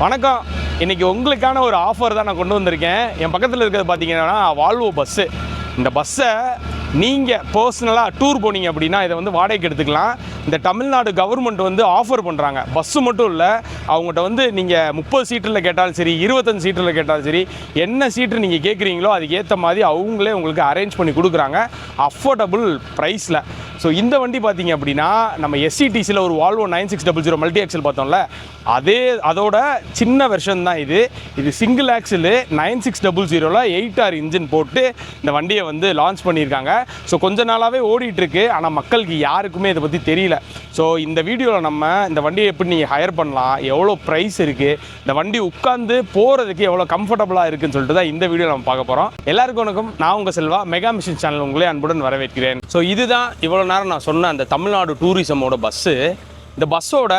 வணக்கம். இன்றைக்கி உங்களுக்கான ஒரு ஆஃபர் தான் நான் கொண்டு வந்திருக்கேன். என் பக்கத்தில் இருக்கிறது பார்த்தீங்கன்னா வால்வோ பஸ்ஸு. இந்த பஸ்ஸை நீங்கள் பர்சனலாக டூர் போனீங்க அப்படின்னா இதை வந்து வாடகைக்கு எடுத்துக்கலாம். இந்த தமிழ்நாடு கவர்மெண்ட் வந்து ஆஃபர் பண்ணுறாங்க. பஸ்ஸு மட்டும் இல்லை, அவங்ககிட்ட வந்து நீங்கள் 30 சீட்டில் கேட்டாலும் சரி, 25 சீட்டில் கேட்டாலும் சரி, என்ன சீட்டு நீங்கள் கேட்குறீங்களோ அதுக்கு ஏற்ற மாதிரி அவங்களே உங்களுக்கு அரேஞ்ச் பண்ணி கொடுக்குறாங்க அஃபோர்டபுள் ப்ரைஸில். ஸோ இந்த வண்டி பார்த்தீங்க அப்படின்னா நம்ம எஸ்சிடிசியில் ஒரு வால்வோ 9600 மல்டி ஆக்சல் பார்த்தோம்ல, அதோட சின்ன வெர்ஷன் தான் இது. இது சிங்கிள் ஆக்சலு 9600 8R இன்ஜின் போட்டு இந்த வண்டியை வந்து லான்ச் பண்ணியிருக்காங்க. ஸோ கொஞ்ச நாளாகவே ஓடிட்டுருக்கு, ஆனால் மக்களுக்கு யாருக்குமே இதை பற்றி தெரியல. ஸோ இந்த வீடியோவில் நம்ம இந்த வண்டியை எப்படி நீங்கள் ஹையர் பண்ணலாம், எவ்வளோ ப்ரைஸ் இருக்குது, இந்த வண்டி உட்காந்து போகிறதுக்கு எவ்வளோ கம்ஃபர்டபுளாக இருக்குதுன்னு சொல்லிட்டு தான் இந்த வீடியோவில் நம்ம பார்க்க போகிறோம். எல்லாருக்கும் வணக்கம், நான் உங்கள் செல்வா. மெகா மிஷின் சேனல் உங்களே அன்புடன் வரவேற்கிறேன். ஸோ இதுதான் இவ்வளோ நேரம் நான் சொன்ன அந்த தமிழ்நாடு டூரிசமோட பஸ்ஸு. இந்த பஸ்ஸோட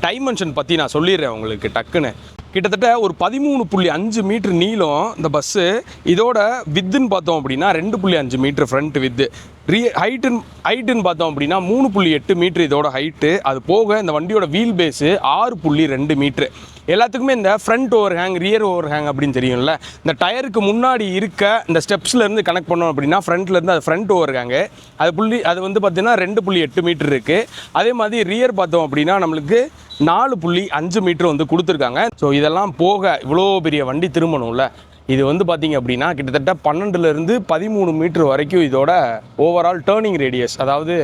டைமென்ஷன் பற்றி நான் சொல்லிடுறேன் உங்களுக்கு டக்குன்னு. கிட்டத்தட்ட ஒரு 13.5 மீட்டர் நீளம் இந்த பஸ்ஸு. இதோட வித்துன்னு பார்த்தோம் அப்படின்னா 2.5 மீட்டர் ஃப்ரண்ட் வித்து. ஹைட்டுன்னு பார்த்தோம் அப்படின்னா 3.8 மீட்டர் இதோட ஹைட்டு. அது போக இந்த வண்டியோட வீல் பேஸு 6.2 மீட்ரு. எல்லாத்துக்குமே இந்த front over hang, rear over hang அப்படின்னு தெரியும்ல, இந்த டயருக்கு முன்னாடி இருக்க இந்த ஸ்டெப்ஸ்லேருந்து கனெக்ட் பண்ணோம் அப்படின்னா ஃப்ரண்ட்லேருந்து அது ஃப்ரண்ட் ஓவர் ஹேங்கு. அது வந்து பார்த்திங்கன்னா 2.8 மீட்டர் இருக்குது. அதே மாதிரி ரியர் பார்த்தோம் அப்படின்னா நம்மளுக்கு 4.5 மீட்டர் வந்து கொடுத்துருக்காங்க. ஸோ இதெல்லாம் போக இவ்வளோ பெரிய வண்டி திரும்பணும்ல, இது வந்து பார்த்திங்க அப்படின்னா கிட்டத்தட்ட 12லேருந்து 13 மீட்டர் வரைக்கும் இதோட ஓவரால் டேர்னிங் ரேடியஸ், அதாவது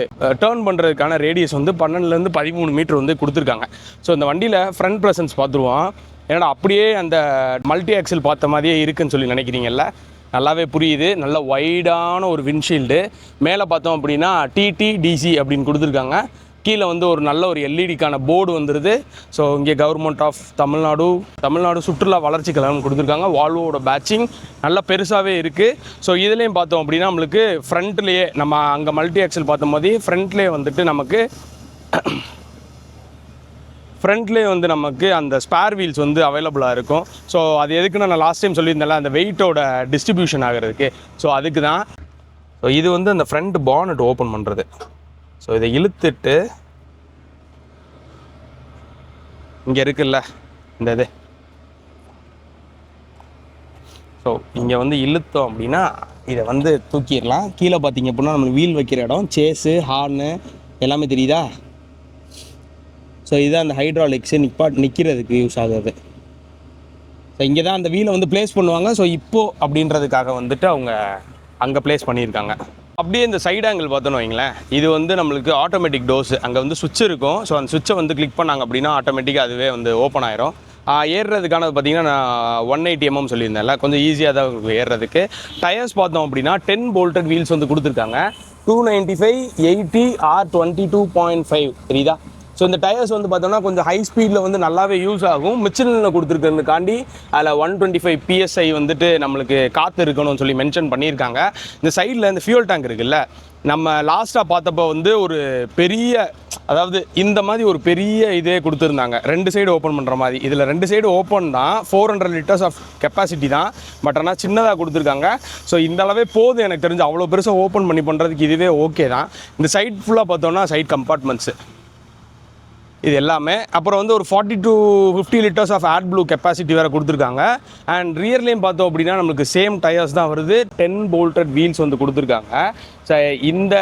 டேர்ன் பண்ணுறதுக்கான ரேடியஸ் வந்து 12லேருந்து 13 மீட்டர் வந்து கொடுத்துருக்காங்க. ஸோ இந்த வண்டியில் ஃப்ரண்ட் ப்ரெசன்ஸ் பார்த்துருவோம். ஏன்னா அப்படியே அந்த மல்டி ஆக்சல் பார்த்த மாதிரியே இருக்குதுன்னு சொல்லி நினைக்கிறீங்கல்ல, நல்லாவே புரியுது. நல்ல வைடான ஒரு விண்ட்ஷீல்டு. மேலே பார்த்தோம் அப்படின்னா டிடிடிசி அப்படின்னு கொடுத்துருக்காங்க. கீழே வந்து ஒரு நல்ல ஒரு எல்இடிக்கான போர்டு வந்துடுது. ஸோ இங்கே கவர்மெண்ட் ஆஃப் தமிழ்நாடு சுற்றுலா வளர்ச்சி கழகம் கொடுத்துருக்காங்க. வால்வோட பேட்சிங் நல்லா பெருசாகவே இருக்குது. ஸோ இதுலேயும் பார்த்தோம் அப்படின்னா நம்மளுக்கு ஃப்ரண்ட்லேயே நம்ம அங்கே மல்டி ஆக்சல் பார்த்த மாதிரி ஃப்ரண்ட்லேயே வந்துட்டு நமக்கு அந்த ஸ்பேர் வீல்ஸ் வந்து அவைலபிளாக இருக்கும். ஸோ அது எதுக்குன்னு நான் லாஸ்ட் டைம் சொல்லியிருந்தேன்ல, அந்த வெயிட்டோட டிஸ்ட்ரிபியூஷன் ஆகிறதுக்கு. ஸோ அதுக்கு தான். ஸோ இது வந்து அந்த ஃப்ரண்ட் பானட் ஓப்பன் பண்ணுறது. ஸோ இதை இழுத்துட்டு இங்கே இருக்குல்ல இந்த இது, ஸோ இங்கே வந்து இழுத்தோம் அப்படின்னா இதை வந்து தூக்கிடலாம். கீழே பார்த்தீங்க அப்படின்னா நம்மளுக்கு வீல் வைக்கிற இடம், சேஸு, ஹார்னு எல்லாமே தெரியுதா. ஸோ இதுதான் அந்த ஹைட்ராலிக்ஸு நிற்கிறதுக்கு யூஸ் ஆகுது. ஸோ இங்கே தான் அந்த வீலை வந்து ப்ளேஸ் பண்ணுவாங்க. ஸோ இப்போது அப்படின்றதுக்காக வந்துட்டு அவங்க அங்கே ப்ளேஸ் பண்ணியிருக்காங்க. அப்படியே இந்த சைடு ஆங்கிள் பார்த்தோன்னு வைங்களேன், இது வந்து நம்மளுக்கு ஆட்டோமேட்டிக் டோர்ஸு. அங்கே வந்து சுவிட்ச் இருக்கும். ஸோ அந்த சுவிட்சை வந்து கிளிக் பண்ணாங்க அப்படின்னா ஆட்டோமேட்டிக்காக அதுவே வந்து ஓப்பன் ஆயிரும். ஏறுறதுக்கானது பார்த்தீங்கன்னா நான் 180 mm சொல்லியிருந்தேன்ல, கொஞ்சம் ஈஸியாக தான் இருக்கும் ஏறுறதுக்கு. டயர்ஸ் பார்த்தோம் அப்படின்னா 10 போல்டட் வீல்ஸ் வந்து கொடுத்துருக்காங்க. 295 80 R22.5 தெரியுதா. ஸோ இந்த டயர்ஸ் வந்து பார்த்தோம்னா கொஞ்சம் ஹை ஸ்பீடில் வந்து நல்லாவே யூஸ் ஆகும். மிச்சலில் கொடுத்துருக்கிறதுக்காண்டி அதில் 125 PSI வந்துட்டு நம்மளுக்கு காற்று இருக்கணும்னு சொல்லி மென்ஷன் பண்ணியிருக்காங்க. இந்த சைடில் இந்த ஃபியூல் டேங்க் இருக்குல்ல, நம்ம லாஸ்ட்டாக பார்த்தப்போ வந்து ஒரு பெரிய, அதாவது இந்த மாதிரி ஒரு பெரிய இதே கொடுத்துருந்தாங்க, 2 சைடு ஓப்பன் பண்ணுற மாதிரி. இதில் 2 சைடு ஓப்பன் தான், 400 liters ஆஃப் கெப்பாசிட்டி தான். பட் ஆனால் சின்னதாக கொடுத்துருக்காங்க. ஸோ இந்த அளவே போதும் எனக்கு தெரிஞ்சு. அவ்வளோ பெருசாக ஓப்பன் பண்ணி பண்ணுறதுக்கு இதுவே ஓகே தான். இந்த சைட் ஃபுல்லாக பார்த்தோன்னா சைட் கம்பார்ட்மெண்ட்ஸு இது எல்லாமே. அப்புறம் வந்து ஒரு 40 to 50 liters of air blue capacity வேறு கொடுத்துருக்காங்க. அண்ட் ரியர்லேயும் பார்த்தோம் அப்படின்னா நம்மளுக்கு சேம் டயர்ஸ் தான் வருது. 10 போல்டட் வீல்ஸ் வந்து கொடுத்துருக்காங்க. ஸோ இந்த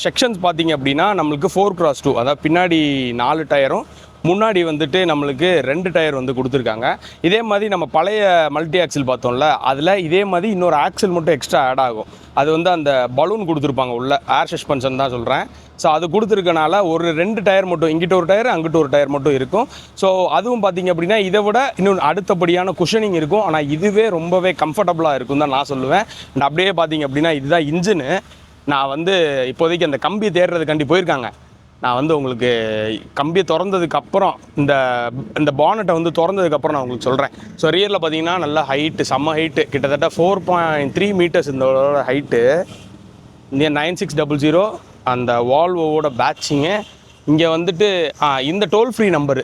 செக்ஷன்ஸ் பார்த்தீங்க அப்படின்னா நம்மளுக்கு 4x2, அதாவது பின்னாடி 4 டயரும் முன்னாடி வந்துட்டு நம்மளுக்கு 2 டயர் வந்து கொடுத்துருக்காங்க. இதே மாதிரி நம்ம பழைய மல்டி ஆக்சல் பார்த்தோம்ல, அதில் இதே மாதிரி இன்னொரு ஆக்சல் மட்டும் எக்ஸ்ட்ரா ஆட் ஆகும். அது வந்து அந்த பலூன் கொடுத்துருப்பாங்க உள்ள, ஏர் சஸ்பென்ஷன் தான் சொல்கிறேன். ஸோ அது கொடுத்துருக்கனால ஒரு 2 டயர் மட்டும், இங்கிட்ட ஒரு டயர் அங்கிட்ட ஒரு டயர் மட்டும் இருக்கும். ஸோ அதுவும் பார்த்திங்க அப்படின்னா இதை விட இன்னும் அடுத்தபடியான குஷனிங் இருக்கும். ஆனால் இதுவே ரொம்பவே கம்ஃபர்டபுளாக இருக்கும் தான் நான் சொல்லுவேன். அண்ட் அப்படியே பார்த்திங்க அப்படின்னா இதுதான் இன்ஜினு. நான் வந்து இப்போதைக்கு அந்த கம்பியை தேடுறதுக்காண்டி போயிருக்காங்க. நான் வந்து உங்களுக்கு கம்பியை திறந்ததுக்கப்புறம் இந்த பானட்டை வந்து திறந்ததுக்கப்புறம் நான் உங்களுக்கு சொல்கிறேன். ஸோ ரியரில் பார்த்தீங்கன்னா நல்லா ஹைட்டு, செம்ம ஹைட்டு, கிட்டத்தட்ட 4.3 மீட்டர்ஸ் இதோட ஹைட்டு. இந்த 9600 அந்த வால்வோட பேட்சிங்கு. இங்கே வந்துட்டு இந்த டோல் ஃப்ரீ நம்பரு.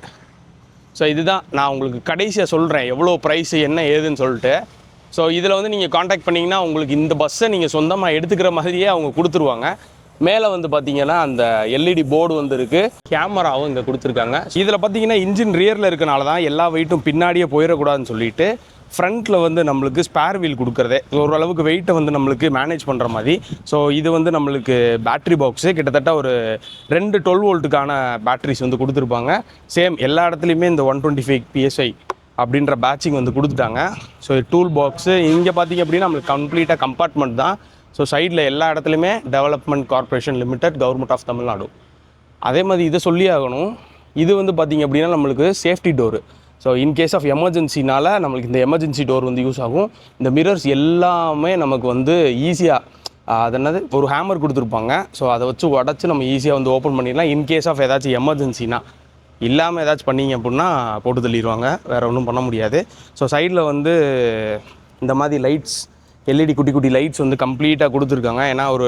ஸோ இதுதான் நான் உங்களுக்கு கடைசியாக சொல்கிறேன் எவ்வளோ ப்ரைஸு என்ன ஏதுன்னு சொல்லிட்டு. ஸோ இதில் வந்து நீங்கள் காண்டாக்ட் பண்ணிங்கன்னா உங்களுக்கு இந்த பஸ்ஸை நீங்கள் சொந்தமாக எடுத்துக்கிற மாதிரியே அவங்க கொடுத்துருவாங்க. மேலே வந்து பார்த்தீங்கன்னா அந்த எல்இடி போர்டு வந்து இருக்குது, கேமராவும் இங்கே கொடுத்துருக்காங்க. இதில் பார்த்தீங்கன்னா இன்ஜின் ரியரில் இருக்கனால தான் எல்லா வெயிட்டும் பின்னாடியே போயிடக்கூடாதுன்னு சொல்லிட்டு ஃப்ரண்ட்டில் வந்து நம்மளுக்கு ஸ்பேர் வீல் கொடுக்குறதே ஓரளவுக்கு வெயிட்டை வந்து நம்மளுக்கு மேனேஜ் பண்ணுற மாதிரி. ஸோ இது வந்து நம்மளுக்கு பேட்ரி பாக்ஸு கிட்டத்தட்ட ஒரு 2 12 வோல்ட்டுக்கான பேட்ரிஸ் வந்து கொடுத்துருப்பாங்க. சேம் எல்லா இடத்துலையுமே இந்த 125 PSI அப்படின்ற பேட்சிங் வந்து கொடுத்துட்டாங்க. ஸோ டூல் பாக்ஸு இங்கே பார்த்திங்க அப்படின்னா நம்மளுக்கு கம்ப்ளீட்டாக கம்பார்ட்மெண்ட் தான். ஸோ சைடில் எல்லா இடத்துலையுமே development corporation limited, government of Tamil Nadu. அதே மாதிரி இதை சொல்லி ஆகணும், இது வந்து பார்த்திங்க அப்படின்னா நம்மளுக்கு safety door. So in case of எமர்ஜென்சினால் நம்மளுக்கு இந்த எமர்ஜென்சி டோர் வந்து யூஸ் ஆகும். இந்த மிரர்ஸ் எல்லாமே நமக்கு வந்து ஈஸியாக அது என்னது ஒரு ஹேமர் கொடுத்துருப்பாங்க. ஸோ அதை வச்சு உடச்சி நம்ம ஈஸியாக வந்து ஓப்பன் பண்ணிடலாம். இன்கேஸ் ஆஃப் ஏதாச்சும் எமர்ஜென்சினா, இல்லாமல் ஏதாச்சும் பண்ணிங்க அப்படின்னா போட்டு தள்ளிடுவாங்க, வேறு ஒன்றும் பண்ண முடியாது. ஸோ சைடில் வந்து இந்த மாதிரி லைட்ஸ், எல்இடி குட்டி குட்டி லைட்ஸ் வந்து கம்ப்ளீட்டாக கொடுத்துருக்காங்க. ஏன்னா ஒரு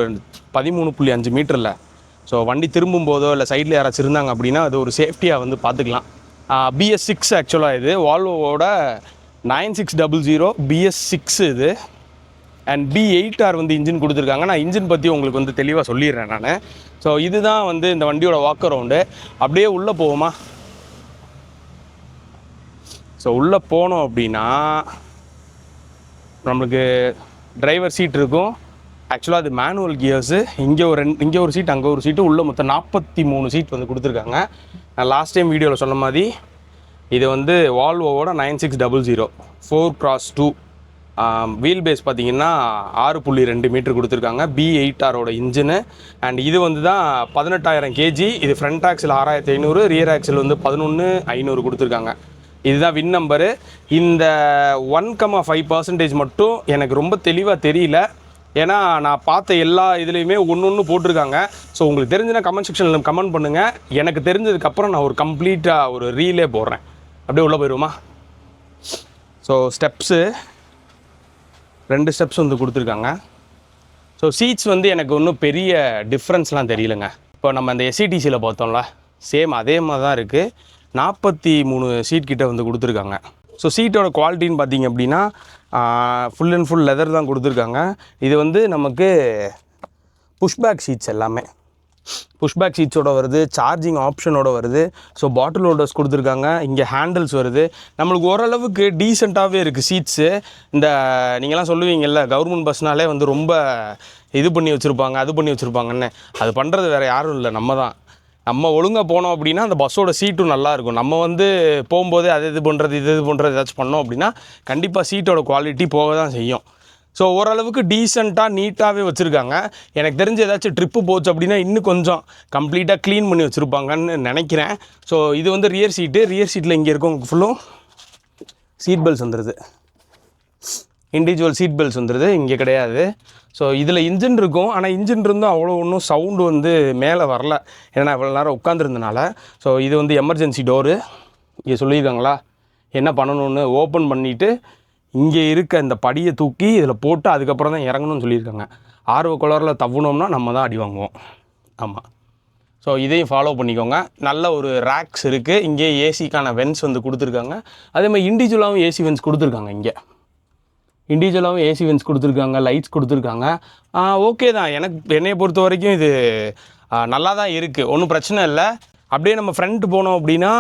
13.5 மீட்டரில் ஸோ வண்டி திரும்பும் போதோ இல்லை சைடில் யாராச்சும் இருந்தாங்க அப்படின்னா அது ஒரு சேஃப்டியாக வந்து பார்த்துக்கலாம். BS6 ஆக்சுவலாக இது வால்வோவோட 9600 BS6 இது. அண்ட் B8R வந்து இன்ஜின் கொடுத்துருக்காங்க. நான் இன்ஜின் பற்றி உங்களுக்கு வந்து தெளிவாக சொல்லிடுறேன் நான். ஸோ இதுதான் வந்து இந்த வண்டியோட வாக் அரவுண்டு. அப்படியே உள்ளே போவோமா? ஸோ உள்ளே போனோம் அப்படின்னா நம்மளுக்கு டிரைவர் சீட் இருக்கும். ஆக்சுவலாக அது மேனுவல் கியர்ஸு. இங்கே ஒரு சீட், அங்கே ஒரு சீட்டு, உள்ளே மொத்தம் 43 சீட் வந்து கொடுத்துருக்காங்க. நான் லாஸ்ட் டைம் வீடியோவில் சொன்ன மாதிரி இது வந்து வால்வோவோட 9600 4x2 வீல் பேஸ் பார்த்தீங்கன்னா 6.2 மீட்டர் கொடுத்துருக்காங்க. B8Rோட இன்ஜினு. அண்ட் இது வந்து தான் 18,000 kg. இது ஃப்ரண்ட் ஆக்சில் 6500, ரியர் ஆக்சில் வந்து 11,500 கொடுத்துருக்காங்க. இதுதான் வின் நம்பரு. இந்த 1,5% மட்டும் எனக்கு ரொம்ப தெளிவாக தெரியல. ஏன்னா நான் பார்த்த எல்லா இதுலேயுமே ஒன்று போட்டிருக்காங்க. ஸோ உங்களுக்கு தெரிஞ்சுன்னா கமெண்ட் செக்ஷனில் கமெண்ட் பண்ணுங்கள். எனக்கு தெரிஞ்சதுக்கப்புறம் நான் ஒரு கம்ப்ளீட்டாக ஒரு ரீலே போடுறேன். அப்படியே உள்ளே போயிடுவோமா? ஸோ ஸ்டெப்ஸு 2 ஸ்டெப்ஸ் வந்து கொடுத்துருக்காங்க. ஸோ சீட்ஸ் வந்து எனக்கு ஒன்றும் பெரிய டிஃப்ரென்ஸ்லாம் தெரியலங்க. இப்போ நம்ம அந்த SCTCயில் பார்த்தோம்ல, சேம் அதே மாதிரி தான் இருக்குது. 43 சீட் கிட்ட வந்து கொடுத்துருக்காங்க. ஸோ சீட்டோட குவாலிட்டின்னு பார்த்தீங்க அப்படின்னா ஃபுல் அண்ட் ஃபுல் லெதர் தான் கொடுத்துருக்காங்க. இது வந்து நமக்கு புஷ்பேக் சீட்ஸ் எல்லாமே புஷ்பேக் சீட்ஸோட வருது, சார்ஜிங் ஆப்ஷனோட வருது. ஸோ பாட்டில் ஹோல்டர்ஸ் கொடுத்துருக்காங்க, இங்கே ஹேண்டில்ஸ் வருது. நம்மளுக்கு ஓரளவுக்கு டீசெண்டாகவே இருக்குது சீட்ஸு. இந்த நீங்கள்லாம் சொல்லுவீங்கள்ல கவர்மெண்ட் பஸ்னாலே வந்து ரொம்ப இது பண்ணி வச்சுருப்பாங்க, அது பண்ணி வச்சுருப்பாங்கன்னு. அது பண்ணுறது வேறு யாரும் இல்லை, நம்ம தான். நம்ம ஒழுங்காக போனோம் அப்படின்னா அந்த பஸ்ஸோட சீட்டும் நல்லாயிருக்கும். நம்ம வந்து போகும்போதே இது பண்ணுறது ஏதாச்சும் பண்ணோம் அப்படின்னா கண்டிப்பாக சீட்டோட குவாலிட்டி போக தான் செய்யும். ஸோ ஓரளவுக்கு டீசெண்டாக நீட்டாகவே வச்சுருக்காங்க. எனக்கு தெரிஞ்ச ஏதாச்சும் ட்ரிப்பு போச்சு அப்படின்னா இன்னும் கொஞ்சம் கம்ப்ளீட்டாக க்ளீன் பண்ணி வச்சுருப்பாங்கன்னு நினைக்கிறேன். ஸோ இது வந்து ரியர் சீட்டில் இங்கே இருக்கும் ஃபுல்லும் சீட் பெல்ட்ஸ் வந்துடுது, இண்டிவிஜுவல் சீட் பெல்ட்ஸ் வந்துடுது, இங்கே கிடையாது. ஸோ இதில் இன்ஜின் இருக்கும், ஆனால் இன்ஜின் இருந்தும் அவ்வளோ ஒன்றும் சவுண்டு வந்து மேலே வரல, ஏன்னா இவ்வளோ நேரம் உட்காந்துருந்தனால. ஸோ இது வந்து எமர்ஜென்சி டோரு. இங்கே சொல்லியிருக்காங்களா என்ன பண்ணணும்னு? ஓப்பன் பண்ணிவிட்டு இங்கே இருக்க இந்த படியை தூக்கி இதில் போட்டு அதுக்கப்புறம் தான் இறங்கணும்னு சொல்லியிருக்காங்க. ஆர்வ குளரில் தவ்வுனோம்னா நம்ம தான் அடி வாங்குவோம். ஆமாம். ஸோ இதையும் ஃபாலோ பண்ணிக்கோங்க. நல்ல ஒரு ரேக்ஸ் இருக்குது. இங்கே ஏசிக்கான வென்ஸ் வந்து கொடுத்துருக்காங்க. அதேமாதிரி இண்டிவிஜுவலாகவும் ஏசி வென்ஸ் கொடுத்துருக்காங்க. இங்கே இண்டிவிஜுவலாகவும் ஏசி வென்ஸ் கொடுத்துருக்காங்க, லைட்ஸ் கொடுத்துருக்காங்க. ஓகே தான், என்னையை பொறுத்த வரைக்கும் இது நல்லா தான் இருக்குது, ஒன்றும் பிரச்சனை இல்லை. அப்படியே நம்ம ஃப்ரண்ட் போனோம் அப்படின்னா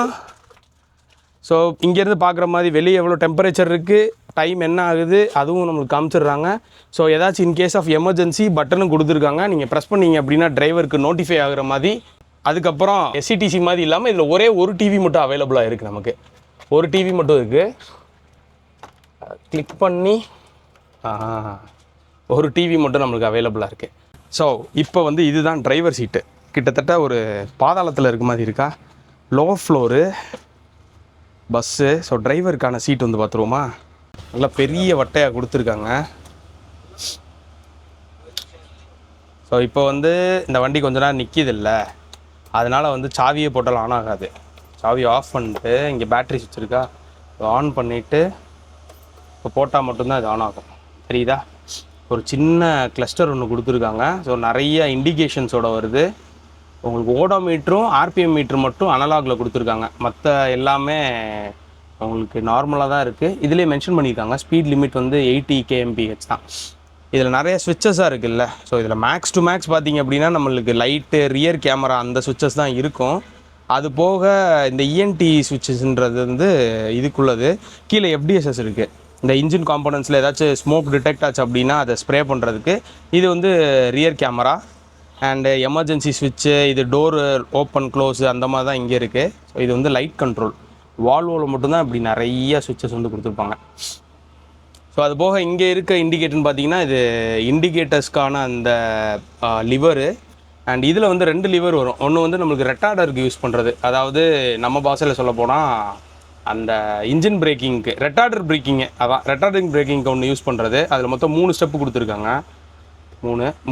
ஸோ இங்கேருந்து பார்க்குற மாதிரி வெளியே எவ்வளோ டெம்பரேச்சர் இருக்குது, டைம் என்ன ஆகுது, அதுவும் நம்மளுக்கு காமிச்சிடுறாங்க. ஸோ ஏதாச்சும் இன்கேஸ் ஆஃப் எமர்ஜென்சி பட்டனும் கொடுத்துருக்காங்க. நீங்கள் ப்ரெஸ் பண்ணிங்க அப்படின்னா டிரைவருக்கு நோட்டிஃபை ஆகிற மாதிரி. அதுக்கப்புறம் SCTC மாதிரி இல்லாமல் இதில் ஒரே ஒரு டிவி மட்டும் அவைலபிளாக இருக்குது. நமக்கு ஒரு டிவி மட்டும் இருக்குது. கிளிக் பண்ணி ஒரு டிவி மட்டும் நம்மளுக்கு அவைலபிளாக இருக்குது. ஸோ இப்போ வந்து இதுதான் டிரைவர் சீட்டு. கிட்டத்தட்ட ஒரு பாதாளத்தில் இருக்க மாதிரி இருக்கா, லோ ஃப்ளோரு பஸ்ஸு. ஸோ டிரைவருக்கான சீட் வந்து பார்த்துருவோமா? நல்லா பெரிய வட்டையாக கொடுத்துருக்காங்க. ஸோ இப்போ வந்து இந்த வண்டி கொஞ்ச நேரம் நிற்கிதில்ல, அதனால் வந்து சாவியை போட்டாலும் ஆன் ஆகாது. சாவியை ஆஃப் பண்ணிட்டு இங்கே பேட்ரி சுவிட்ச் இருக்கா, ஆன் பண்ணிவிட்டு இப்போ போட்டால் மட்டும்தான் இது ஆன் ஆகும். தெரியுதா? ஒரு சின்ன கிளஸ்டர் ஒன்று கொடுத்துருக்காங்க. ஸோ நிறைய இண்டிகேஷன்ஸோடு வருது. உங்களுக்கு ஓடோமீட்டரும் RPM மீட்ரு மட்டும் அனலாகில் கொடுத்துருக்காங்க. மற்ற எல்லாமே உங்களுக்கு நார்மலாக தான் இருக்குது. இதிலே மென்ஷன் பண்ணியிருக்காங்க ஸ்பீட் லிமிட் வந்து 80 kmph தான். இதில் நிறைய ஸ்விட்சஸாக இருக்குல்ல. ஸோ இதில் மேக்ஸ் டு மேக்ஸ் பார்த்திங்க அப்படின்னா நம்மளுக்கு லைட்டு, ரியர் கேமரா அந்த ஸ்விட்சஸ் தான் இருக்கும். அது போக இந்த இஎன்டி ஸ்விட்சஸ்ன்றது வந்து இதுக்குள்ளது. கீழே FDSS இருக்குது. இந்த இன்ஜின் காம்பனன்ட்ஸில் ஏதாச்சும் ஸ்மோக் டிடெக்ட் ஆச்சு அப்படின்னா அதை ஸ்ப்ரே பண்ணுறதுக்கு. இது வந்து ரியர் கேமரா அண்டு எமர்ஜென்சி ஸ்விட்சு, இது டோரு ஓப்பன் க்ளோஸு அந்த மாதிரி தான் இங்கே இருக்குது. ஸோ இது வந்து லைட் கண்ட்ரோல். வால்வோவில் மட்டும்தான் இப்படி நிறைய ஸ்விட்சஸ் வந்து கொடுத்துருப்பாங்க. ஸோ அது போக இங்கே இருக்க இண்டிகேட்டர்னு பார்த்தீங்கன்னா இது இண்டிகேட்டர்ஸ்க்கான அந்த லிவரு. அண்ட் இதில் வந்து 2 லிவர் வரும். ஒன்று வந்து நம்மளுக்கு ரெட்டார்டருக்கு யூஸ் பண்ணுறது, அதாவது நம்ம பாஷையில் சொல்ல போனால் அந்த இன்ஜின் பிரேக்கிங்க்கு ரெட்டார்டர் பிரேக்கிங்கு, அதான் ரெட்டார்டிங் பிரேக்கிங்க்கு ஒன்று யூஸ் பண்ணுறது. அதில் மொத்தம் 3 ஸ்டெப்பு கொடுத்துருக்காங்க.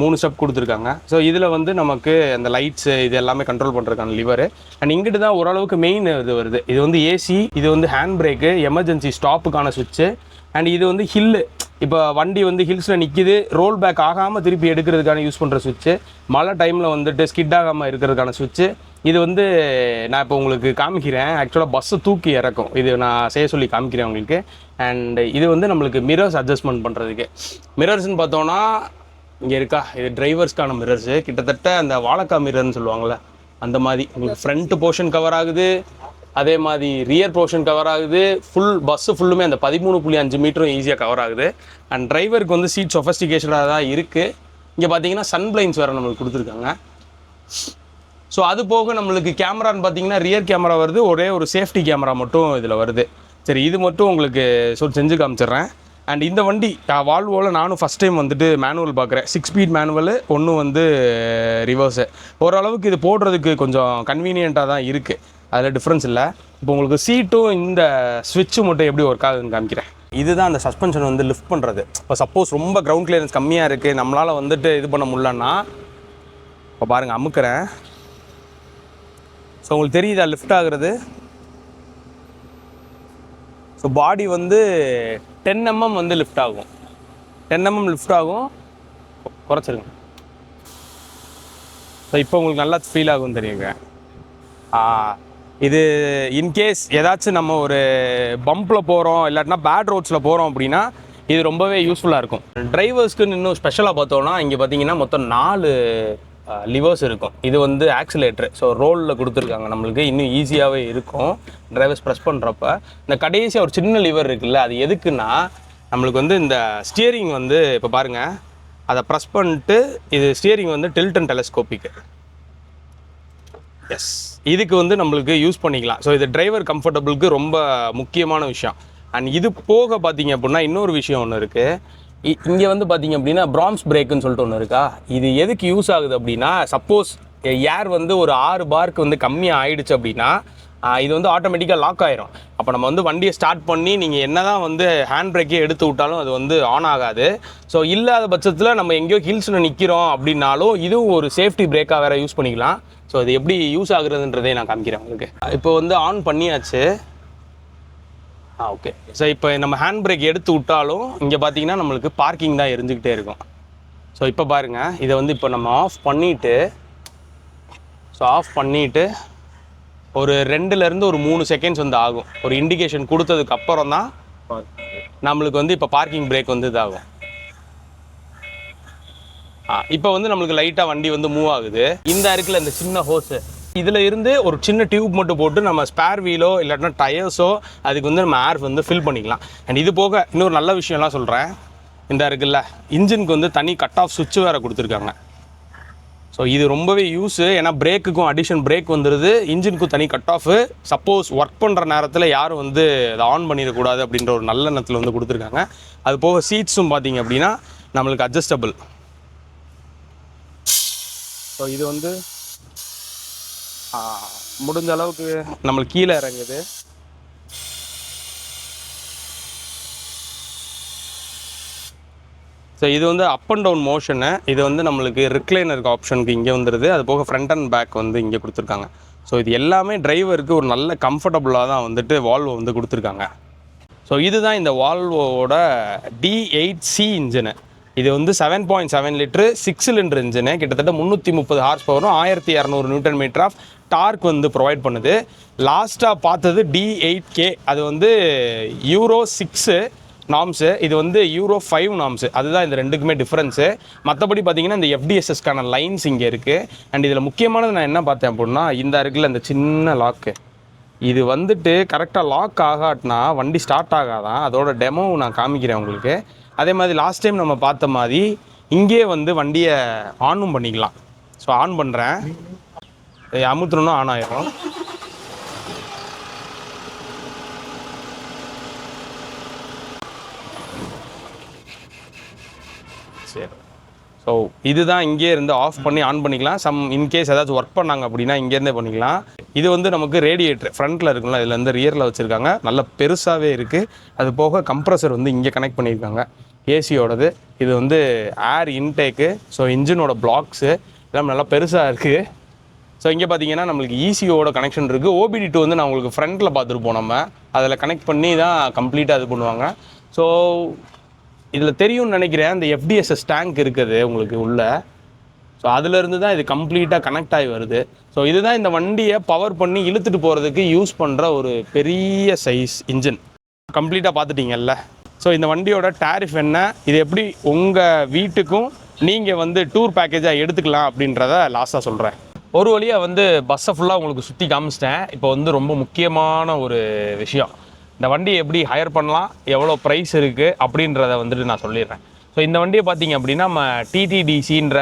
3 ஸ்டெப் கொடுத்துருக்காங்க. ஸோ இதில் வந்து நமக்கு அந்த லைட்ஸு இது எல்லாமே கண்ட்ரோல் பண்ணுறதுக்கான லிவரு. அண்ட் இங்கிட்டு தான் ஓரளவுக்கு மெயின் இது வருது. இது வந்து ஏசி, இது வந்து ஹேண்ட் பிரேக்கு, எமர்ஜென்சி ஸ்டாப்புக்கான சுவிட்சு. அண்ட் இது வந்து ஹில்லு, இப்போ வண்டி வந்து ஹில்ஸில் நிற்கிது, ரோல் பேக் ஆகாமல் திருப்பி எடுக்கிறதுக்கான யூஸ் பண்ணுற சுவிட்சு. மழை டைமில் வந்துட்டு ஸ்கிட் ஆகாமல் இருக்கிறதுக்கான சுவிட்சு. இது வந்து நான் இப்போ உங்களுக்கு காமிக்கிறேன். ஆக்சுவலாக பஸ்ஸை தூக்கி இறக்கும். இது நான் செய்ய சொல்லி காமிக்கிறேன் உங்களுக்கு. அண்ட் இது வந்து நம்மளுக்கு மிரர்ஸ் அட்ஜஸ்ட்மெண்ட் பண்ணுறதுக்கு. மிரர்ஸ்ன்னு பார்த்தோன்னா இங்கே இருக்கா, இது டிரைவர்ஸ்க்கான மிரர்ஸு. கிட்டத்தட்ட அந்த வாழைக்காய் மிரர்னு சொல்லுவாங்கள்ல அந்த மாதிரி உங்களுக்கு ஃப்ரண்ட் போர்ஷன் கவர் ஆகுது, அதே மாதிரி ரியர் போர்ஷன் கவர் ஆகுது. பஸ்ஸு ஃபுல்லுமே அந்த 13.5 மீட்டரும் ஈஸியாக கவர் ஆகுது. அண்ட் டிரைவருக்கு வந்து சீட் சொஃபஸ்டிகேஷனாக தான் இருக்குது. இங்கே பார்த்தீங்கன்னா சன் பிளைன்ஸ் வேறு நம்மளுக்கு கொடுத்துருக்காங்க. ஸோ அது போக நம்மளுக்கு கேமரான்னு பார்த்தீங்கன்னா ரியர் கேமரா வருது, ஒரே ஒரு சேஃப்டி கேமரா மட்டும் இதில் வருது. சரி, இது மட்டும் உங்களுக்கு செஞ்சு காமிச்சிட்றேன். அண்ட் இந்த வண்டி வால்வோவில் நானும் ஃபஸ்ட் டைம் வந்துட்டு மேனுவல் பார்க்குறேன். 6 ஸ்பீட் மேனுவல், ஒன்று வந்து ரிவர்ஸு. ஓரளவுக்கு இது போடுறதுக்கு கொஞ்சம் கன்வீனியண்ட்டாக தான் இருக்குது, அதில் டிஃப்ரென்ஸ் இல்லை. இப்போ உங்களுக்கு சீட்டும் இந்த ஸ்விட்சும் மட்டும் எப்படி ஒர்க் ஆகுதுன்னு காமிக்கிறேன். இதுதான் அந்த சஸ்பென்ஷன் வந்து லிஃப்ட் பண்ணுறது. இப்போ சப்போஸ் ரொம்ப கிரவுண்ட் கிளியரன்ஸ் கம்மியாக இருக்குது, நம்மளால் வந்துட்டு இது பண்ண முடியலன்னா இப்போ பாருங்கள், அமுக்கிறேன். ஸோ உங்களுக்கு தெரியுதா லிஃப்ட் ஆகுறது. ஸோ பாடி வந்து 10 mm வந்து லிஃப்ட் ஆகும். 10 mm லிஃப்ட் ஆகும். குறைச்சிருங்க. ஸோ இப்போ உங்களுக்கு நல்லா ஃபீல் ஆகும் தெரியுங்க. இது இன்கேஸ் ஏதாச்சும் நம்ம ஒரு பம்பில் போகிறோம், இல்லாட்டினா பேட் ரோட்ஸில் போகிறோம் அப்படின்னா இது ரொம்பவே யூஸ்ஃபுல்லாக இருக்கும். டிரைவர்ஸ்க்குன்னு இன்னும் ஸ்பெஷலாக பார்த்தோன்னா இங்கே பார்த்தீங்கன்னா மொத்தம் 4 லிவர்ஸ் இருக்கும். இது வந்து ஆக்சிலேட்டரு. ஸோ ரோலில் கொடுத்துருக்காங்க, நம்மளுக்கு இன்னும் ஈஸியாகவே இருக்கும் டிரைவர்ஸ் ப்ரெஸ் பண்ணுறப்ப. இந்த கடைசியாக ஒரு சின்ன லிவர் இருக்குல்ல, அது எதுக்குன்னா நம்மளுக்கு வந்து இந்த ஸ்டியரிங் வந்து இப்போ பாருங்கள், அதை ப்ரெஸ் பண்ணிட்டு இது ஸ்டியரிங் வந்து டில்ட் அண்ட் டெலஸ்கோப்பிக்கு. எஸ், இதுக்கு வந்து நம்மளுக்கு யூஸ் பண்ணிக்கலாம். ஸோ இது டிரைவர் கம்ஃபர்டபுளுக்கு ரொம்ப முக்கியமான விஷயம். அண்ட் இது போக பார்த்தீங்க அப்படின்னா இன்னொரு விஷயம் ஒன்று இருக்குது. இங்கே வந்து பார்த்தீங்க அப்படின்னா பிராம்ஸ் பிரேக்குன்னு சொல்லிட்டு ஒன்று இருக்கா. இது எதுக்கு யூஸ் ஆகுது அப்படின்னா, சப்போஸ் ஏர் வந்து ஒரு 6 பார்க்கு வந்து கம்மியாக ஆயிடுச்சு அப்படின்னா இது வந்து ஆட்டோமேட்டிக்காக லாக் ஆயிரும். அப்போ நம்ம வந்து வண்டியை ஸ்டார்ட் பண்ணி நீங்கள் என்ன தான் வந்து ஹேண்ட் பிரேக்கே எடுத்து விட்டாலும் அது வந்து ஆன் ஆகாது. ஸோ இல்லாத பட்சத்தில் நம்ம எங்கேயோ ஹில்ஸில் நிற்கிறோம் அப்படின்னாலும் இதுவும் ஒரு சேஃப்டி பிரேக்காக வேறு யூஸ் பண்ணிக்கலாம். ஸோ அது எப்படி யூஸ் ஆகுறதுன்றதே நான் காமிக்கிறேன் உங்களுக்கு. இப்போ வந்து ஆன் பண்ணியாச்சு. ஓகே. ஸோ இப்போ நம்ம ஹேண்ட் பிரேக் எடுத்து விட்டாலும் இங்கே பார்த்தீங்கன்னா நம்மளுக்கு பார்க்கிங் தான் எரிஞ்சுக்கிட்டே இருக்கும். ஸோ இப்போ பாருங்கள், இதை வந்து இப்போ நம்ம ஆஃப் பண்ணிவிட்டு ஒரு 2லேருந்து ஒரு 3 செகண்ட்ஸ் வந்து ஆகும். ஒரு இண்டிகேஷன் கொடுத்ததுக்கு அப்புறம் தான் நம்மளுக்கு வந்து இப்போ பார்க்கிங் பிரேக் வந்து இதாகும். இப்போ வந்து நம்மளுக்கு லைட்டாக வண்டி வந்து மூவ் ஆகுது. இந்த இருக்குல்ல இந்த சின்ன ஹோஸு, இதில் இருந்து ஒரு சின்ன டியூப் மட்டும் போட்டு நம்ம ஸ்பேர் வீலோ இல்லாட்டினா டயர்ஸோ அதுக்கு வந்து நம்ம ஏர் வந்து ஃபில் பண்ணிக்கலாம். அண்ட் இது போக இன்னொரு நல்ல விஷயம்லாம் சொல்கிறேன். இந்த இருக்குல்ல இன்ஜினுக்கு வந்து தனி கட் ஆஃப் சுவிட்ச் வேறு கொடுத்துருக்காங்க. ஸோ இது ரொம்பவே யூஸு. ஏன்னா பிரேக்குக்கும் அடிஷன் பிரேக் வந்துடுது, இன்ஜினுக்கும் தனி கட் ஆஃபு. சப்போஸ் ஒர்க் பண்ணுற நேரத்தில் யாரும் வந்து அதை ஆன் பண்ணிடக்கூடாது அப்படின்ற ஒரு நல்ல எண்ணத்தில் வந்து கொடுத்துருக்காங்க. அது போக சீட்ஸும் பார்த்தீங்க அப்படின்னா நம்மளுக்கு அட்ஜஸ்டபிள். ஸோ இது வந்து முடிஞ்ச அளவுக்கு நம்மளுக்கு கீழே இறங்குது. ஸோ இது வந்து அப் அண்ட் டவுன் மோஷனு. இது வந்து நம்மளுக்கு ரிக்ளைனருக்கு ஆப்ஷனுக்கு இங்கே வந்துடுது. அது போக ஃப்ரண்ட் அண்ட் பேக் வந்து இங்கே கொடுத்துருக்காங்க. ஸோ இது எல்லாமே டிரைவருக்கு ஒரு நல்ல கம்ஃபர்டபுளாக தான் வந்துட்டு வால்வோ வந்து கொடுத்துருக்காங்க. ஸோ இதுதான் இந்த வால்வோவோட D8C இன்ஜினு. இது வந்து 7.7 லிட்டரு 6 சிலிண்டர் இன்ஜினு. கிட்டத்தட்ட 330 ஹார்ஸ் பவரும் 1200 நியூட்டன் மீட்டர் ஆஃப் டார்க் வந்து ப்ரொவைட் பண்ணுது. லாஸ்ட்டாக பார்த்தது D8K, அது வந்து Euro 6. நார்ம்ஸு. இது வந்து Euro 5 நார்ம்ஸு. அதுதான் இந்த ரெண்டுக்குமே டிஃப்ரென்ஸு. மற்றபடி பார்த்தீங்கன்னா இந்த FDSSக்கான லைன்ஸ் இங்கே இருக்குது. அண்ட் இதில் முக்கியமானது நான் என்ன பார்த்தேன் அப்படின்னா, இந்த இருக்குல்ல இந்த சின்ன லாக்கு, இது வந்துட்டு கரெக்டாக லாக் ஆகாட்டினா வண்டி ஸ்டார்ட் ஆகாதான். அதோட டெமோ நான் காமிக்கிறேன் உங்களுக்கு. அதே மாதிரி லாஸ்ட் டைம் நம்ம பார்த்த மாதிரி இங்கே வந்து வண்டியை ஆனும் பண்ணிக்கலாம். ஸோ ஆன் பண்ணுறேன், அமுத்துறோன்னா ஆன் ஆயிரும். சரி, ஸோ இதுதான் இங்கே இருந்து ஆஃப் பண்ணி ஆன் பண்ணிக்கலாம். இன்கேஸ் ஏதாச்சும் ஒர்க் பண்ணாங்க அப்படின்னா இங்கேருந்தே பண்ணிக்கலாம். இது வந்து நமக்கு ரேடியேட்டர் ஃப்ரண்ட்டில் இருக்குல்ல, இதில் வந்து ரியரில் வச்சுருக்காங்க, நல்ல பெருசாகவே இருக்குது. அது போக கம்ப்ரஸர் வந்து இங்கே கனெக்ட் பண்ணியிருக்காங்க, ஏசியோடது. இது வந்து ஏர் இன்டேக்கு, ஸோ இன்ஜினோட பிளாக்ஸு எல்லாம் நல்லா பெருசாக இருக்குது. ஸோ இங்கே பார்த்தீங்கன்னா நம்மளுக்கு ECUவோட கனெக்ஷன் இருக்குது. OBD2 வந்து நான் உங்களுக்கு ஃப்ரண்ட்டில் பார்த்துருப்போம், நம்ம அதில் கனெக்ட் பண்ணி தான் கம்ப்ளீட்டாக இது பண்ணுவாங்க. ஸோ இதில் தெரியும்னு நினைக்கிறேன், இந்த FDSS டேங்க் இருக்குது உங்களுக்கு உள்ள. ஸோ அதுலேருந்து தான் இது கம்ப்ளீட்டாக கனெக்ட் ஆகி வருது. ஸோ இதுதான் இந்த வண்டியை பவர் பண்ணி இழுத்துட்டு போகிறதுக்கு யூஸ் பண்ணுற ஒரு பெரிய சைஸ் இன்ஜின். கம்ப்ளீட்டாக பார்த்துட்டிங்கல்ல. ஸோ இந்த வண்டியோட டேரிஃப் என்ன, இது எப்படி உங்கள் வீட்டுக்கும் நீங்கள் வந்து டூர் பேக்கேஜாக எடுத்துக்கலாம் அப்படின்றத லாஸ்ட்டாக சொல்கிறேன். ஒரு வழியாக வந்து பஸ்ஸை ஃபுல்லாக உங்களுக்கு சுற்றி காமிச்சிட்டேன். இப்போ வந்து ரொம்ப முக்கியமான ஒரு விஷயம், இந்த வண்டியை எப்படி ஹையர் பண்ணலாம், எவ்வளோ ப்ரைஸ் இருக்குது அப்படின்றத வந்துட்டு நான் சொல்லிடுறேன். ஸோ இந்த வண்டியை பார்த்தீங்க அப்படின்னா நம்ம TTDCன்ற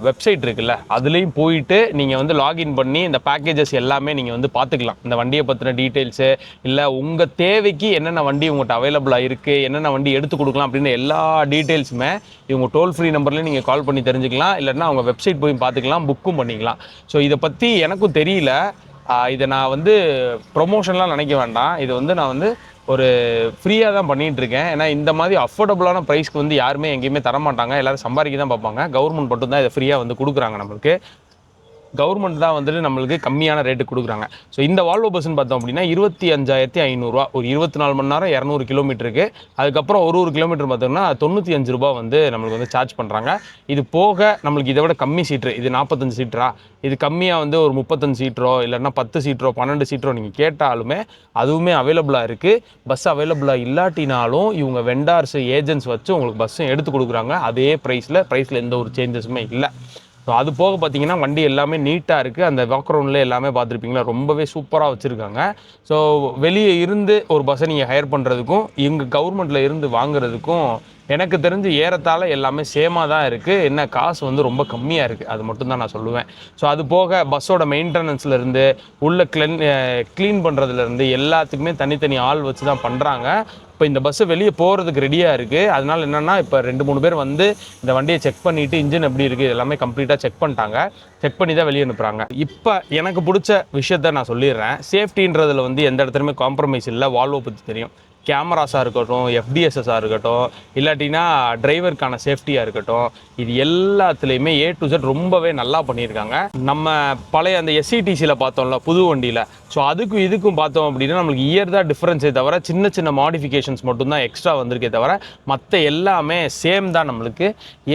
வெப்சைட் இருக்குல்ல, அதுலேயும் போயிட்டு நீங்கள் வந்து லாகின் பண்ணி இந்த பேக்கேஜஸ் எல்லாமே நீங்கள் வந்து பார்த்துக்கலாம். இந்த வண்டியை பற்றின டீட்டெயில்ஸு, இல்லை உங்கள் தேவைக்கு என்னென்ன வண்டி உங்கள்கிட்ட அவைலபிளாக இருக்குது, என்னென்ன வண்டி எடுத்து கொடுக்கலாம் அப்படின்னு எல்லா டீட்டெயில்ஸுமே இவங்க டோல் ஃப்ரீ நம்பர்லேயும் நீங்கள் கால் பண்ணி தெரிஞ்சுக்கலாம். இல்லைன்னா அவங்க வெப்சைட் போய் பார்த்துக்கலாம், புக்கும் பண்ணிக்கலாம். ஸோ இதை பற்றி எனக்கும் தெரியல, இதை நான் வந்து ப்ரொமோஷன்லாம் நினைக்க வேண்டாம். இது வந்து நான் வந்து ஒரு ஃப்ரீயாக தான் பண்ணிகிட்ருக்கேன். ஏன்னா இந்த மாதிரி அஃபோர்டபுளான ப்ரைஸ்க்கு வந்து யாருமே எங்கேயுமே தரமாட்டாங்க, எல்லோரும் சம்பாதிக்க தான் பார்ப்பாங்க. கவர்மெண்ட் மட்டும் தான் இதை ஃப்ரீயாக வந்து கொடுக்குறாங்க நம்மளுக்கு. கவர்மெண்ட் தான் வந்துட்டு நம்மளுக்கு கம்மியான ரேட்டு கொடுக்குறாங்க. ஸோ இந்த வால்வோ பஸ்ன்னு பார்த்தோம் அப்படின்னா 25,500 ஒரு 24 மணி நேரம் 200 கிலோமீட்டருக்கு. அதுக்கப்புறம் ஒரு கிலோமீட்டர் பார்த்தோம்னா 95 ரூபா வந்து நம்மளுக்கு வந்து சார்ஜ் பண்ணுறாங்க. இது போக நம்மளுக்கு இதை விட கம்மி சீட்ரு, இது 45 சீட்டரா, இது கம்மியாக வந்து ஒரு 35 சீட்டரோ இல்லைன்னா 10 சீட்டரோ 12 சீட்டரோ நீங்கள் கேட்டாலுமே அதுவுமே அவைலபிளாக இருக்குது. பஸ் அவைலபிளாக இல்லாட்டினாலும் இவங்க வெண்டார்ஸ் ஏஜென்ட்ஸ் வச்சு உங்களுக்கு பஸ்ஸும் எடுத்து கொடுக்குறாங்க அதே ப்ரைஸில் எந்த ஒரு சேஞ்சஸுமே இல்லை. ஸோ அது போக பார்த்தீங்கன்னா வண்டி எல்லாமே நீட்டாக இருக்குது. அந்த பேக்ரவுண்டில் எல்லாமே பார்த்துருப்பீங்களா, ரொம்பவே சூப்பராக வச்சுருக்காங்க. ஸோ வெளியே இருந்து ஒரு பஸ்ஸை நீங்கள் ஹையர் பண்ணுறதுக்கும் எங்கள் கவர்மெண்ட்டில் இருந்து வாங்குறதுக்கும் எனக்கு தெரிஞ்சு ஏறத்தாழ எல்லாமே சேமாக தான் இருக்குது. என்ன காசு வந்து ரொம்ப கம்மியாக இருக்குது, அது மட்டும்தான் நான் சொல்லுவேன். ஸோ அது போக பஸ்ஸோட மெயின்டெனன்ஸ்லேருந்து உள்ள க்ளீன் பண்ணுறதுலேருந்து எல்லாத்துக்குமே தனித்தனி ஆள் வச்சு தான் பண்ணுறாங்க. இப்போ இந்த பஸ்ஸு வெளியே போகிறதுக்கு ரெடியாக இருக்குது. அதனால் என்னென்னா இப்போ 2-3 பேர் வந்து இந்த வண்டியை செக் பண்ணிவிட்டு இன்ஜின் எப்படி இருக்குது எல்லாமே கம்ப்ளீட்டாக செக் பண்ணிட்டாங்க. செக் பண்ணி தான் வெளியே அனுப்புகிறாங்க. இப்போ எனக்கு பிடிச்ச விஷயத்த நான் சொல்லிடுறேன். சேஃப்டின்றதில் வந்து எந்த இடத்துலையுமே காம்ப்ரமைஸ் இல்லை. வால்வோ பற்றி தெரியும், கேமராஸாக இருக்கட்டும், FDSSஆக இருக்கட்டும், இல்லாட்டினா டிரைவருக்கான சேஃப்டியாக இருக்கட்டும், இது எல்லாத்துலேயுமே A to Z ரொம்பவே நல்லா பண்ணியிருக்காங்க. நம்ம பழைய அந்த SCTCயில் பார்த்தோம்ல புது வண்டியில், ஸோ அதுக்கும் இதுக்கும் பார்த்தோம் அப்படின்னா நம்மளுக்கு இயர் தான் டிஃப்ரென்ஸே தவிர சின்ன சின்ன மாடிஃபிகேஷன்ஸ் மட்டும்தான் எக்ஸ்ட்ரா வந்திருக்கே தவிர மற்ற எல்லாமே சேம் தான். நம்மளுக்கு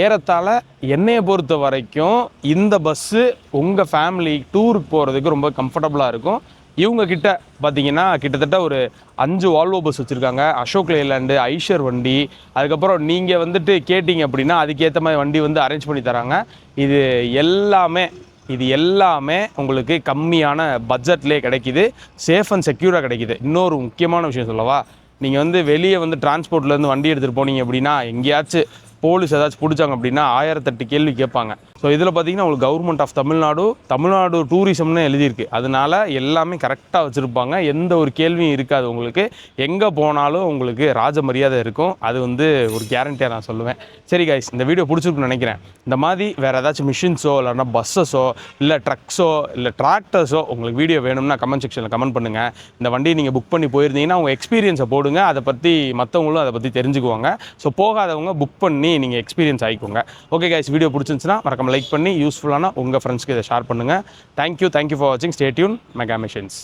ஏறத்தாழ என்னையை பொறுத்த வரைக்கும் இந்த பஸ்ஸு உங்கள் ஃபேமிலி டூருக்கு போகிறதுக்கு ரொம்ப கம்ஃபர்டபுளாக இருக்கும். இவங்க கிட்ட பார்த்தீங்கன்னா கிட்டத்தட்ட ஒரு 5 வால்வோ பஸ் வச்சுருக்காங்க. அசோக் லேலாண்டு, ஐஷர் வண்டி, அதுக்கப்புறம் நீங்கள் வந்துட்டு கேட்டிங்க அப்படின்னா அதுக்கேற்ற மாதிரி வண்டி வந்து அரேஞ்ச் பண்ணி தராங்க. இது எல்லாமே உங்களுக்கு கம்மியான பட்ஜெட்லேயே கிடைக்கிது, சேஃப் அண்ட் செக்யூராக கிடைக்கிது. இன்னொரு முக்கியமான விஷயம் சொல்லவா, நீங்கள் வந்து வெளியே வந்து டிரான்ஸ்போர்ட்லேருந்து வண்டி எடுத்துகிட்டு போனீங்க அப்படின்னா எங்கேயாச்சும் போலீஸ் ஏதாச்சும் பிடிச்சாங்க அப்படின்னா 1008 கேள்வி கேட்பாங்க. ஸோ இதில் பார்த்தீங்கன்னா உங்களுக்கு கவர்மெண்ட் ஆஃப் தமிழ்நாடு டூரிசம்னு எழுதியிருக்கு. அதனால எல்லாமே கரெக்டாக வச்சுருப்பாங்க, எந்த ஒரு கேள்வியும் இருக்காது. உங்களுக்கு எங்கே போனாலும் உங்களுக்கு ராஜ மரியாதை இருக்கும். அது வந்து ஒரு கேரண்டியாக நான் சொல்லுவேன். சரி கைஸ், இந்த வீடியோ பிடிச்சிருக்குன்னு நினைக்கிறேன். இந்த மாதிரி வேறு ஏதாச்சும் மிஷின்ஸோ இல்லைன்னா பஸ்ஸஸோ இல்லை ட்ரக்ஸோ இல்லை டிராக்டர்ஸோ உங்களுக்கு வீடியோ வேணும்னா கமெண்ட் செக்ஷனில் கமெண்ட் பண்ணுங்கள். இந்த வண்டியை நீங்கள் புக் பண்ணி போயிருந்தீங்கன்னா உங்கள் எக்ஸ்பீரியன்ஸை போடுங்க, அதை பற்றி மற்றவங்களும் அதை பற்றி தெரிஞ்சுக்குவாங்க. ஸோ போகாதவங்க புக் பண்ணி நீங்கள் எக்ஸ்பீரியன்ஸ் ஆகிக்கோங்க. ஓகே கைஸ், வீடியோ பிடிச்சிருந்துச்சுன்னா மறக்காம லைக் பண்ணி யூஸ்ஃபுல்லான உங்கள் ஃப்ரெண்ட்ஸ்க்கு இதை ஷேர் பண்ணுங்கள். தேங்க்யூ ஃபார் வாட்சிங். Stay tuned. Mega missions.